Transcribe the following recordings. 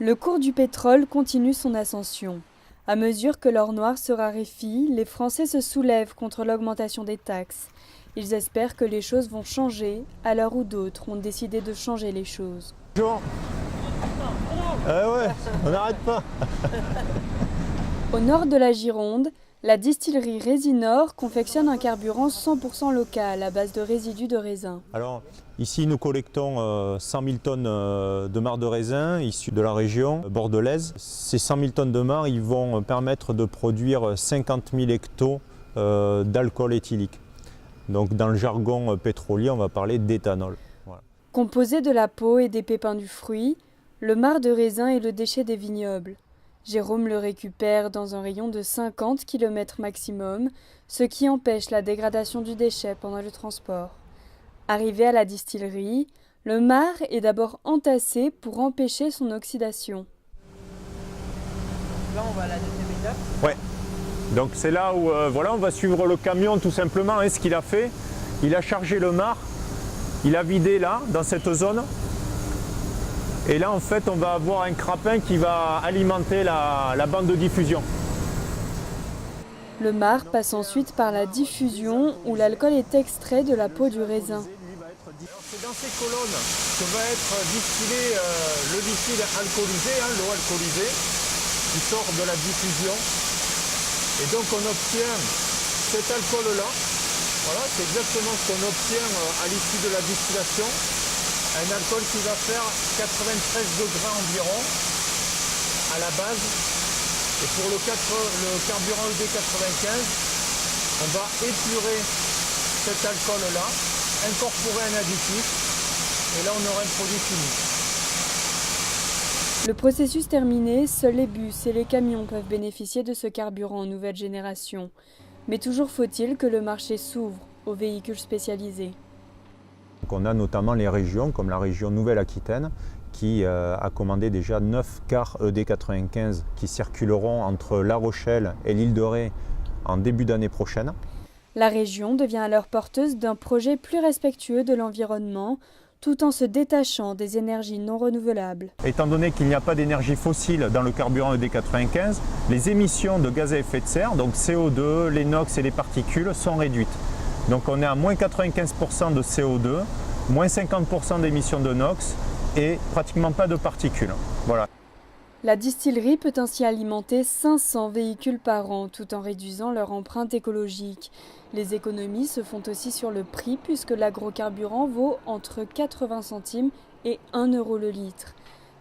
Le cours du pétrole continue son ascension. À mesure que l'or noir se raréfie, les Français se soulèvent contre l'augmentation des taxes. Ils espèrent que les choses vont changer à l'heure où d'autres ont décidé de changer les choses. Bonjour. Ouais, on n'arrête pas. Au nord de la Gironde, la distillerie Résinor confectionne un carburant 100% local à base de résidus de raisin. Alors ici nous collectons 100 000 tonnes de marc de raisin issus de la région bordelaise. Ces 100 000 tonnes de marc ils vont permettre de produire 50 000 hectos d'alcool éthylique. Donc dans le jargon pétrolier on va parler d'éthanol. Voilà. Composé de la peau et des pépins du fruit, le marc de raisin est le déchet des vignobles. Jérôme le récupère dans un rayon de 50 km maximum, ce qui empêche la dégradation du déchet pendant le transport. Arrivé à la distillerie, le marc est d'abord entassé pour empêcher son oxydation. Là, on va à la deuxième étape. Ouais. Donc c'est là où voilà, on va suivre le camion tout simplement. Et ce qu'il a fait, il a chargé le marc, il a vidé là, dans cette zone. Et là, en fait, on va avoir un crapin qui va alimenter la bande de diffusion. Le marc passe ensuite par la diffusion où l'alcool est extrait de la peau du raisin. C'est dans ces colonnes que va être distillé le liquide alcoolisé, l'eau alcoolisée, qui sort de la diffusion. Et donc on obtient cet alcool-là. Voilà, c'est exactement ce qu'on obtient à l'issue de la distillation. Un alcool qui va faire 93 degrés environ à la base. Et pour le carburant ED95, on va épurer cet alcool-là, incorporer un additif, et là on aura un produit fini. Le processus terminé, seuls les bus et les camions peuvent bénéficier de ce carburant nouvelle génération. Mais toujours faut-il que le marché s'ouvre aux véhicules spécialisés. Donc on a notamment les régions, comme la région Nouvelle-Aquitaine, qui a commandé déjà 9 cars ED95 qui circuleront entre La Rochelle et l'île de Ré en début d'année prochaine. La région devient alors porteuse d'un projet plus respectueux de l'environnement, tout en se détachant des énergies non renouvelables. Étant donné qu'il n'y a pas d'énergie fossile dans le carburant ED95, les émissions de gaz à effet de serre, donc CO2, les NOx et les particules, sont réduites. Donc on est à moins 95% de CO2, moins 50% d'émissions de NOx et pratiquement pas de particules. Voilà. La distillerie peut ainsi alimenter 500 véhicules par an tout en réduisant leur empreinte écologique. Les économies se font aussi sur le prix puisque l'agrocarburant vaut entre 80 centimes et 1 euro le litre.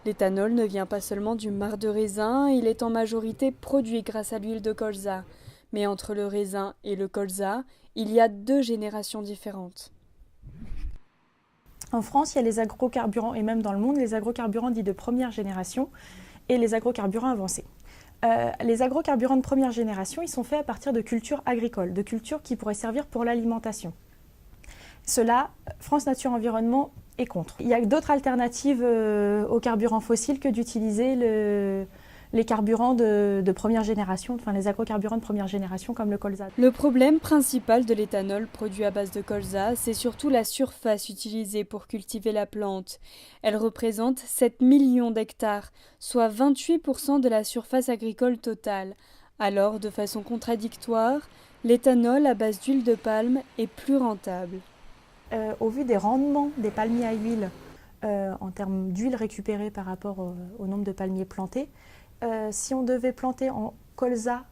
L'éthanol ne vient pas seulement du marc de raisin, il est en majorité produit grâce à l'huile de colza. Mais entre le raisin et le colza, il y a 2 générations différentes. En France, il y a les agrocarburants, et même dans le monde, les agrocarburants dits de première génération et les agrocarburants avancés. Les agrocarburants de première génération, ils sont faits à partir de cultures agricoles, de cultures qui pourraient servir pour l'alimentation. Cela, France Nature Environnement est contre. Il y a d'autres alternatives aux carburants fossiles que d'utiliser les carburants de première génération, enfin les agrocarburants de première génération comme le colza. Le problème principal de l'éthanol produit à base de colza, c'est surtout la surface utilisée pour cultiver la plante. Elle représente 7 millions d'hectares, soit 28% de la surface agricole totale. Alors, de façon contradictoire, l'éthanol à base d'huile de palme est plus rentable. Au vu des rendements des palmiers à huile, en termes d'huile récupérée par rapport au nombre de palmiers plantés, si on devait planter en colza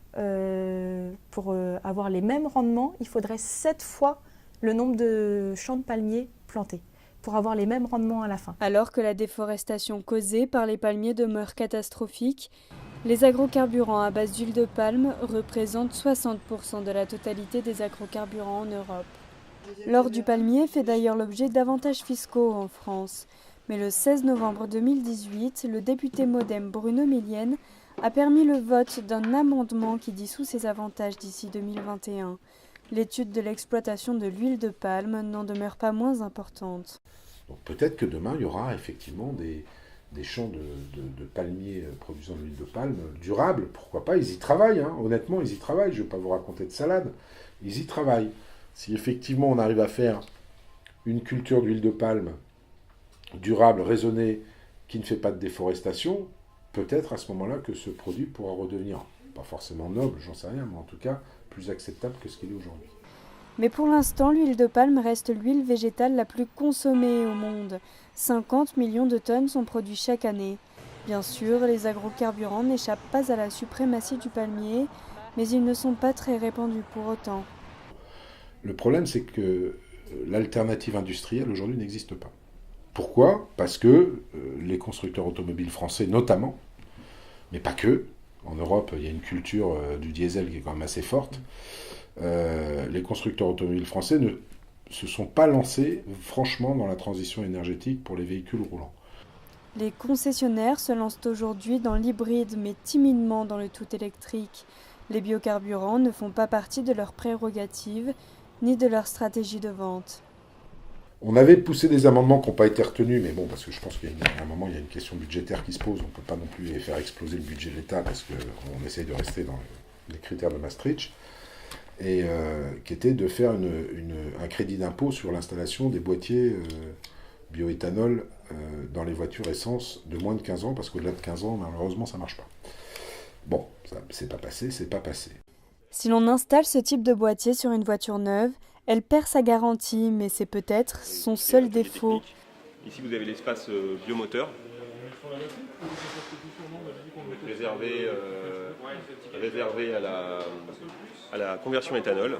pour avoir les mêmes rendements, il faudrait 7 fois le nombre de champs de palmiers plantés pour avoir les mêmes rendements à la fin. Alors que la déforestation causée par les palmiers demeure catastrophique, les agrocarburants à base d'huile de palme représentent 60% de la totalité des agrocarburants en Europe. L'or du palmier fait d'ailleurs l'objet d'avantages fiscaux en France. Mais le 16 novembre 2018, le député MoDem Bruno Millienne a permis le vote d'un amendement qui dissout ces avantages d'ici 2021. L'étude de l'exploitation de l'huile de palme n'en demeure pas moins importante. Donc peut-être que demain, il y aura effectivement des champs de palmiers produisant de l'huile de palme durable. Pourquoi pas, ils y travaillent, honnêtement, ils y travaillent. Je ne vais pas vous raconter de salade, ils y travaillent. Si effectivement on arrive à faire une culture d'huile de palme durable, raisonnée, qui ne fait pas de déforestation, peut-être à ce moment-là que ce produit pourra redevenir, pas forcément noble, j'en sais rien, mais en tout cas plus acceptable que ce qu'il est aujourd'hui. Mais pour l'instant, l'huile de palme reste l'huile végétale la plus consommée au monde. 50 millions de tonnes sont produites chaque année. Bien sûr, les agrocarburants n'échappent pas à la suprématie du palmier, mais ils ne sont pas très répandus pour autant. Le problème, c'est que l'alternative industrielle aujourd'hui n'existe pas. Pourquoi ? Parce que les constructeurs automobiles français notamment, mais pas que, en Europe il y a une culture du diesel qui est quand même assez forte, les constructeurs automobiles français ne se sont pas lancés franchement dans la transition énergétique pour les véhicules roulants. Les concessionnaires se lancent aujourd'hui dans l'hybride, mais timidement dans le tout électrique. Les biocarburants ne font pas partie de leurs prérogatives, ni de leur stratégie de vente. On avait poussé des amendements qui n'ont pas été retenus, mais bon, parce que je pense qu'à un moment, il y a une question budgétaire qui se pose. On ne peut pas non plus faire exploser le budget de l'État parce qu'on essaye de rester dans les critères de Maastricht. Et qui était de faire un crédit d'impôt sur l'installation des boîtiers bioéthanol dans les voitures essence de moins de 15 ans, parce qu'au-delà de 15 ans, malheureusement, ça ne marche pas. Bon, ça c'est pas passé. Si l'on installe ce type de boîtier sur une voiture neuve, elle perd sa garantie, mais c'est peut-être son seul défaut. Ici, vous avez l'espace biomoteur, réservé à la conversion éthanol.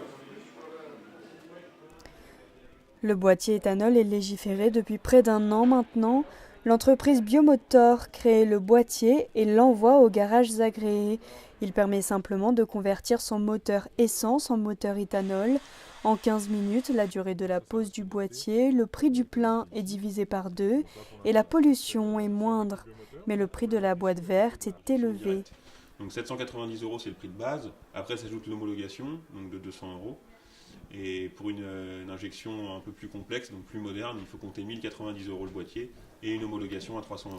Le boîtier éthanol est légiféré depuis près d'1 an maintenant. L'entreprise Biomotor crée le boîtier et l'envoie aux garages agréés. Il permet simplement de convertir son moteur essence en moteur éthanol. En 15 minutes, la durée de la pose du boîtier, le prix du plein est divisé par 2 et la pollution est moindre. Mais le prix de la boîte verte est élevé. Donc 790 €, c'est le prix de base. Après s'ajoute l'homologation, donc de 200 €. Et pour une injection un peu plus complexe, donc plus moderne, il faut compter 1090 € le boîtier et une homologation à 300 €.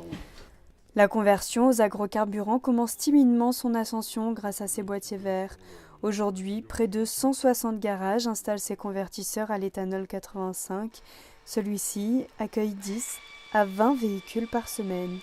La conversion aux agrocarburants commence timidement son ascension grâce à ces boîtiers verts. Aujourd'hui, près de 160 garages installent ces convertisseurs à l'éthanol 85. Celui-ci accueille 10 à 20 véhicules par semaine.